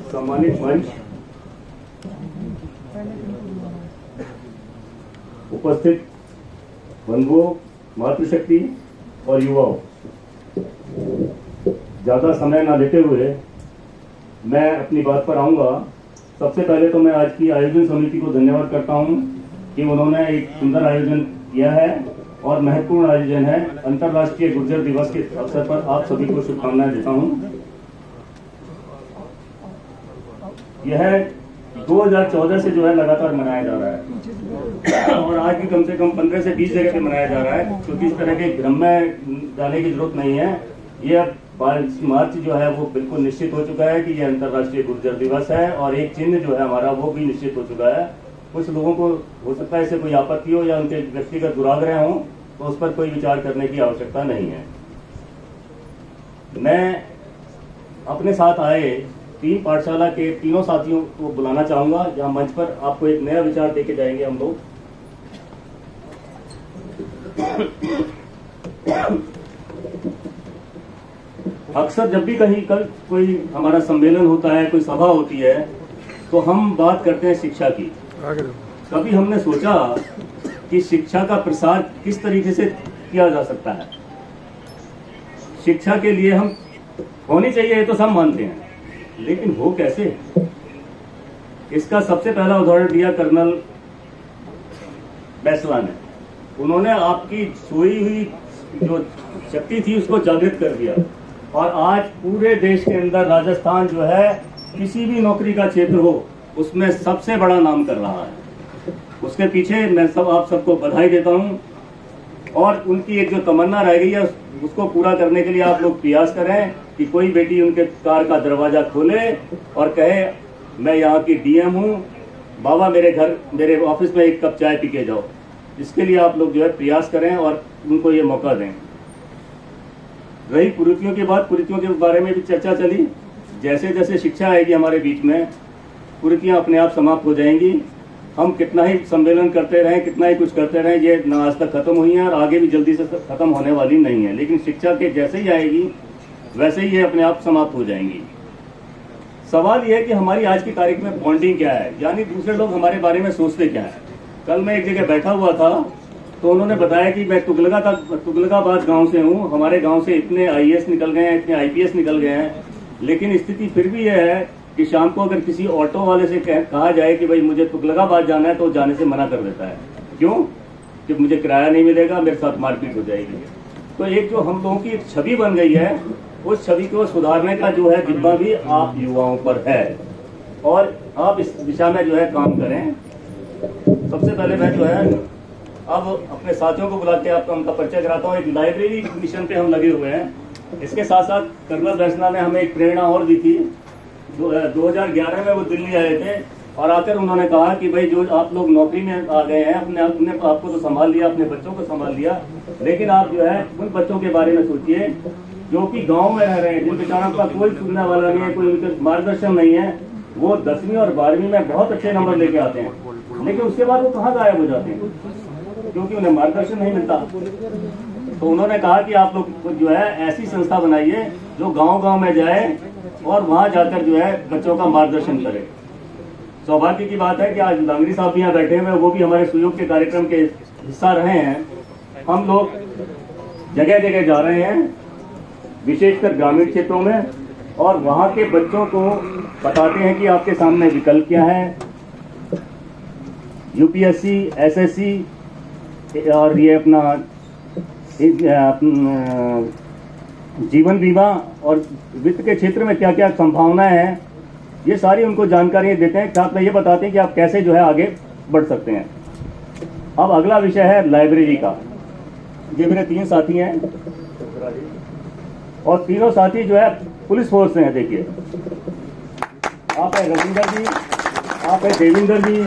सम्मानित मंच, उपस्थित बंधुओं, मातृशक्ति और युवाओं, ज्यादा समय ना लेते हुए मैं अपनी बात पर आऊंगा। सबसे पहले तो मैं आज की आयोजन समिति को धन्यवाद करता हूं कि उन्होंने एक सुंदर आयोजन किया है और महत्वपूर्ण आयोजन है। अंतर्राष्ट्रीय गुर्जर दिवस के अवसर पर आप सभी को शुभकामनाएं देता हूं। यह 2014 से जो है लगातार मनाया जा रहा है और आज भी कम से कम 15 से 20 जगह पे मनाया जा रहा है, क्योंकि इस तरह के भ्रम में जाने की जरूरत नहीं है। यह 22 मार्च जो है वो बिल्कुल निश्चित हो चुका है कि यह अंतर्राष्ट्रीय गुर्जर दिवस है और एक चिन्ह जो है हमारा वो भी निश्चित हो चुका है। कुछ लोगों को हो सकता है इससे कोई आपत्ति हो या उनके व्यक्तिगत दुराग्रह हो, तो उस पर कोई विचार करने की आवश्यकता नहीं है। मैं अपने साथ आए 3 पाठशाला के तीनों साथियों को बुलाना चाहूंगा, जहां मंच पर आपको एक नया विचार देके जाएंगे हम लोग। अक्सर जब भी कहीं कोई हमारा सम्मेलन होता है, कोई सभा होती है, तो हम बात करते हैं शिक्षा की। कभी हमने सोचा कि शिक्षा का प्रसार किस तरीके से किया जा सकता है। शिक्षा के लिए हम होनी चाहिए, ये तो सब मानते हैं, लेकिन वो कैसे? इसका सबसे पहला उदाहरण दिया कर्नल बैसला ने। उन्होंने आपकी सोई हुई जो शक्ति थी उसको जागृत कर दिया और आज पूरे देश के अंदर राजस्थान जो है किसी भी नौकरी का क्षेत्र हो उसमें सबसे बड़ा नाम कर रहा है। उसके पीछे मैं आप सबको बधाई देता हूं और उनकी एक जो तमन्ना रह गई है उसको पूरा करने के लिए आप लोग प्रयास करें कि कोई बेटी उनके कार का दरवाजा खोले और कहे मैं यहाँ की डीएम हूँ, बाबा मेरे ऑफिस में एक कप चाय पी के जाओ। इसके लिए आप लोग जो है प्रयास करें और उनको ये मौका दें। रही कुरीतियों की बात, कुरीतियों के बारे में भी चर्चा चली। जैसे जैसे शिक्षा आएगी हमारे बीच में, कुरीतियां अपने आप समाप्त हो जाएंगी। हम कितना ही सम्मेलन करते रहें, कितना ही कुछ करते रहें, ये ना आज तक खत्म हुई है और आगे भी जल्दी से खत्म होने वाली नहीं है। लेकिन शिक्षा के जैसे ही आएगी वैसे ही ये अपने आप समाप्त हो जाएंगी। सवाल यह है कि हमारी आज की तारीख में बॉन्डिंग क्या है, यानी दूसरे लोग हमारे बारे में सोचते क्या है। कल मैं एक जगह बैठा हुआ था तो उन्होंने बताया कि मैं तुगलकाबाद गांव से हूं, हमारे गांव से इतने आईएएस निकल गए हैं, इतने आईपीएस निकल गए हैं, लेकिन स्थिति फिर भी यह है कि शाम को अगर किसी ऑटो वाले से कहा जाए कि भाई मुझे तुगलकाबाद जाना है तो जाने से मना कर देता है। क्यों? कि मुझे किराया नहीं मिलेगा, मेरे साथ मारपीट हो जाएगी। तो एक जो हम लोगों की एक छवि बन गई है, उस छवि को सुधारने का जो है जिम्मा भी आप युवाओं पर है और आप इस दिशा में जो है काम करें। सबसे पहले मैं जो है अब अपने साथियों को बुला के आपका उनका परिचय कराता हूँ। एक लाइब्रेरी मिशन पे हम लगे हुए हैं। इसके साथ साथ कर्नल बैसला ने हमें एक प्रेरणा और दी थी। 2011 में वो दिल्ली आए थे और आकर उन्होंने कहा कि भाई जो आप लोग नौकरी में आ गए हैं, अपने आपको तो संभाल लिया, अपने बच्चों को संभाल लिया, लेकिन आप जो है उन बच्चों के बारे में सोचिए जो कि गांव में रह रहे हैं, जिन बेचारों का कोई सुनने वाला नहीं है, कोई उनके मार्गदर्शन नहीं है। वो 10वीं और 12वीं में बहुत अच्छे नंबर लेके आते हैं, लेकिन उसके बाद वो कहाँ गायब हो जाते हैं क्योंकि उन्हें मार्गदर्शन नहीं मिलता। तो उन्होंने कहा कि आप लोग जो है ऐसी संस्था बनाइए जो गांव-गांव में जाए और वहां जाकर जो है बच्चों का मार्गदर्शन करे। सौभाग्य की बात है कि आज लांगरी साहब यहाँ बैठे हुए, वो भी हमारे सुयोग के कार्यक्रम के हिस्सा रहे हैं। हम लोग जगह जगह जा रहे हैं, विशेषकर ग्रामीण क्षेत्रों में, और वहां के बच्चों को बताते हैं कि आपके सामने विकल्प क्या है। यूपीएससी, एसएससी और ये अपना जीवन बीमा और वित्त के क्षेत्र में क्या क्या संभावनाएं हैं, ये सारी उनको जानकारियां देते हैं। साथ में ये बताते हैं कि आप कैसे जो है आगे बढ़ सकते हैं। अब अगला विषय है लाइब्रेरी का। ये मेरे 3 साथी हैं और तीनों साथी जो है पुलिस फोर्स से हैं। देखिए, आप है रविंदर जी, आप है देविंदर जी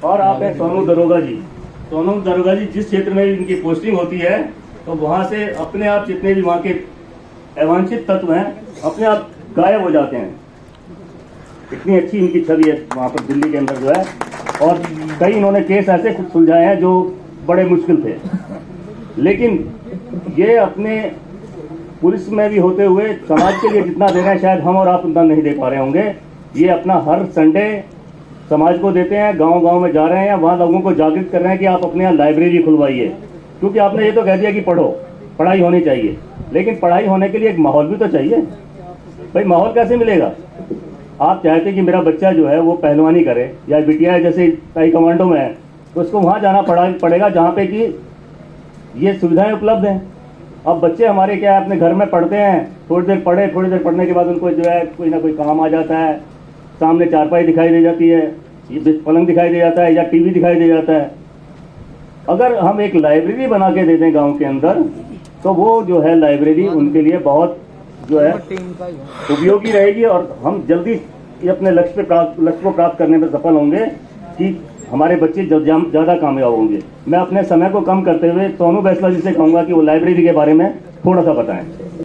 और आप है सोनू दरोगा जी। सोनू दरोगा जी जिस क्षेत्र में इनकी पोस्टिंग होती है तो वहां से अपने आप जितने भी वहां के अवांछित तत्व हैं अपने आप गायब हो जाते हैं। इतनी अच्छी इनकी छवि है वहां पर दिल्ली के अंदर जो है, और कई इन्होंने केस ऐसे सुलझाए हैं जो बड़े मुश्किल थे। लेकिन ये अपने पुलिस में भी होते हुए समाज के लिए जितना दे रहे हैं शायद हम और आप उतना नहीं दे पा रहे होंगे। ये अपना हर संडे समाज को देते हैं, गांव-गांव में जा रहे हैं, वहां लोगों को जागृत कर रहे हैं कि आप अपने यहाँ लाइब्रेरी खुलवाइए। क्योंकि आपने ये तो कह दिया कि पढ़ो, पढ़ाई होनी चाहिए, लेकिन पढ़ाई होने के लिए एक माहौल भी तो चाहिए। भाई माहौल कैसे मिलेगा? आप चाहते कि मेरा बच्चा जो है वो पहलवानी करे या बिटिया जैसे ताई कमांडो में है, तो उसको वहाँ जाना पड़ेगा जहाँ पे कि ये सुविधाएं उपलब्ध हैं। अब बच्चे हमारे क्या है, अपने घर में पढ़ते हैं, थोड़ी देर पढ़ने के बाद उनको जो है कोई ना कोई काम आ जाता है, सामने चारपाई दिखाई दे जाती है, ये पलंग दिखाई दे जाता है या टीवी दिखाई दे जाता है। अगर हम एक लाइब्रेरी बना के दे दें गाँव के अंदर, तो वो जो है लाइब्रेरी उनके लिए बहुत जो है उपयोगी रहेगी और हम जल्दी अपने लक्ष्य को प्राप्त करने में सफल होंगे कि हमारे बच्चे ज़्यादा कामयाब होंगे। मैं अपने समय को कम करते हुए सोनू बैसला जी से कहूँगा कि वो लाइब्रेरी के बारे में थोड़ा सा बताएं।